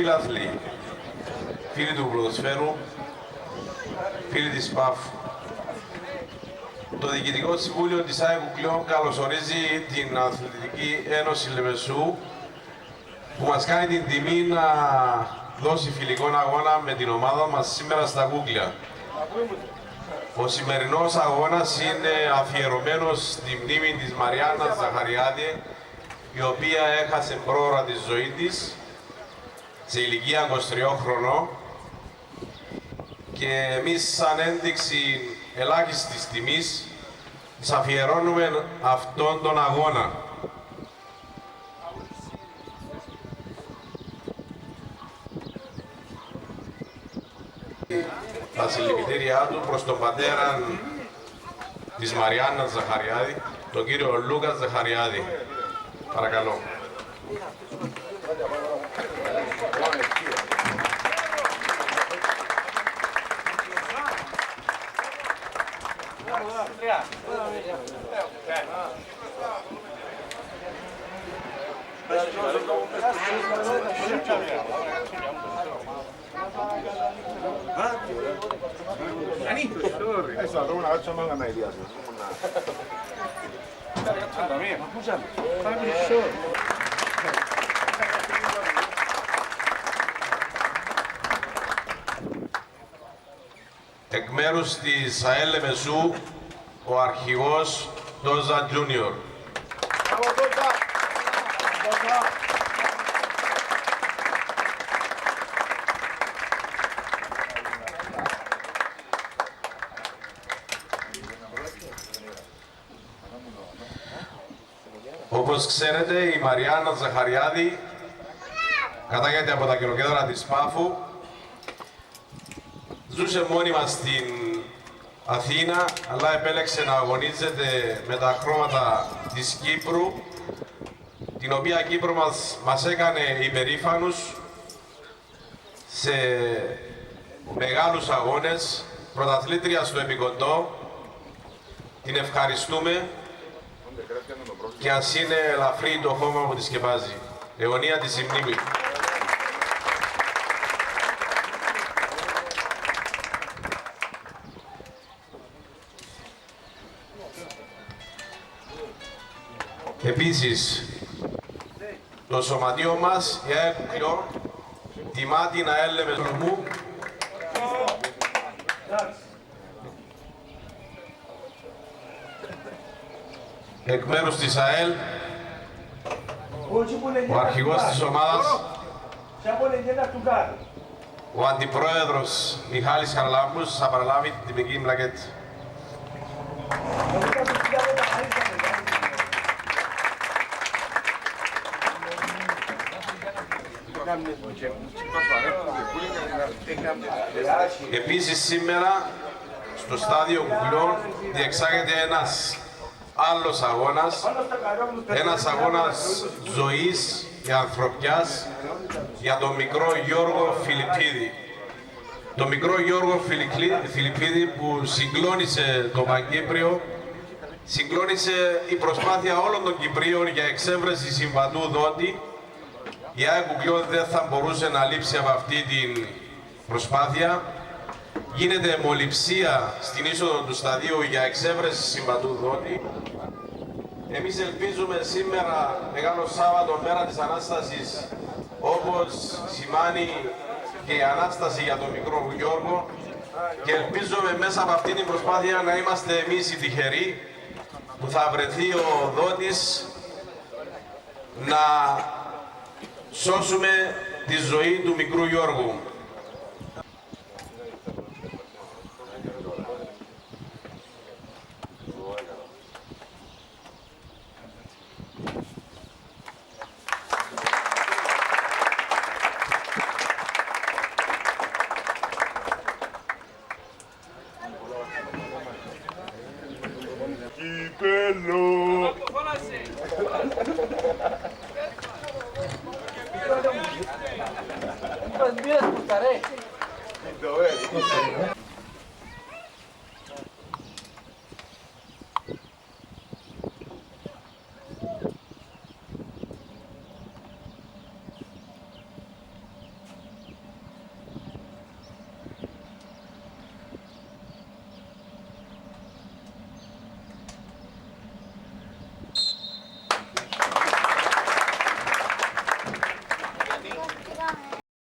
φιλάθλοι, φίλοι του ποδοσφαίρου, φίλοι της ΠΑΦ, το Διοικητικό Συμβούλιο της ΑΕΚ Κουκλιών καλωσορίζει την Αθλητική Ένωση Λεμεσού που μας κάνει την τιμή να δώσει φιλικό αγώνα με την ομάδα μας σήμερα στα Κούκλια. Ο σημερινός αγώνας είναι αφιερωμένος στη μνήμη της Μαριάννας Ζαχαριάδη, η οποία έχασε πρόωρα τη ζωή της σε ηλικία 23 χρονών, και εμείς σαν ένδειξη ελάχιστης τιμής της αφιερώνουμε αυτόν τον αγώνα. Τα συλληπιτήριά του προς τον πατέρα της Μαριάννας Ζαχαριάδη, τον κύριο Λούκας Ζαχαριάδη. Παρακαλώ. Εκ μέρους της ΑΕΛ Λεμεσού, ο αρχηγός Ντόζα Τζούνιορ. Όπως ξέρετε, η Μαριάννα Ζαχαριάδη κατάγεται από τα καιροκέντρα της Πάφου. Ζούσε μόνιμα στην Αθήνα, αλλά επέλεξε να αγωνίζεται με τα χρώματα της Κύπρου, την οποία Κύπρο μας έκανε υπερήφανους σε μεγάλους αγώνες, πρωταθλήτρια στο επικοντό. Την ευχαριστούμε και ας είναι ελαφρύ το χώμα που τη σκεπάζει. Αιωνία της η μνήμη. Επίσης, το σωματείο μας, η ΑΕΚ Κουκλιών, τιμά την ΑΕΛ Λεμεσού εκ μέρους της ΑΕΛ, ο αρχηγός της ομάδας, ο αντιπρόεδρος Μιχάλης Χαραλάμπους, θα παραλάβει την τυπική πλακέτη. Επίσης σήμερα στο στάδιο Κουκλιών διεξάγεται ένας άλλος αγώνας, ένας αγώνας ζωής και ανθρωπιάς για τον μικρό Γιώργο Φιλιππίδη. Τον μικρό Γιώργο Φιλιππίδη που συγκλώνησε το Παγκύπριο, συγκλώνησε η προσπάθεια όλων των Κυπρίων για εξέβρεση συμβατού δότη. Η ΑΕΚ Κουκλιών δεν θα μπορούσε να λείψει από αυτή την προσπάθεια. Γίνεται αιμοληψία στην είσοδο του σταδίου για εξέβρεση συμβατού δότη. Εμείς ελπίζουμε σήμερα, Μεγάλο Σάββατο, μέρα της Ανάστασης, όπως σημάνει και η Ανάσταση για τον μικρό Γιώργο, και ελπίζουμε μέσα από αυτή την προσπάθεια να είμαστε εμείς οι τυχεροί που θα βρεθεί ο δότης να σώσουμε τη ζωή του μικρού Γιώργου. Κυπέλο! Pues mira, escucharé.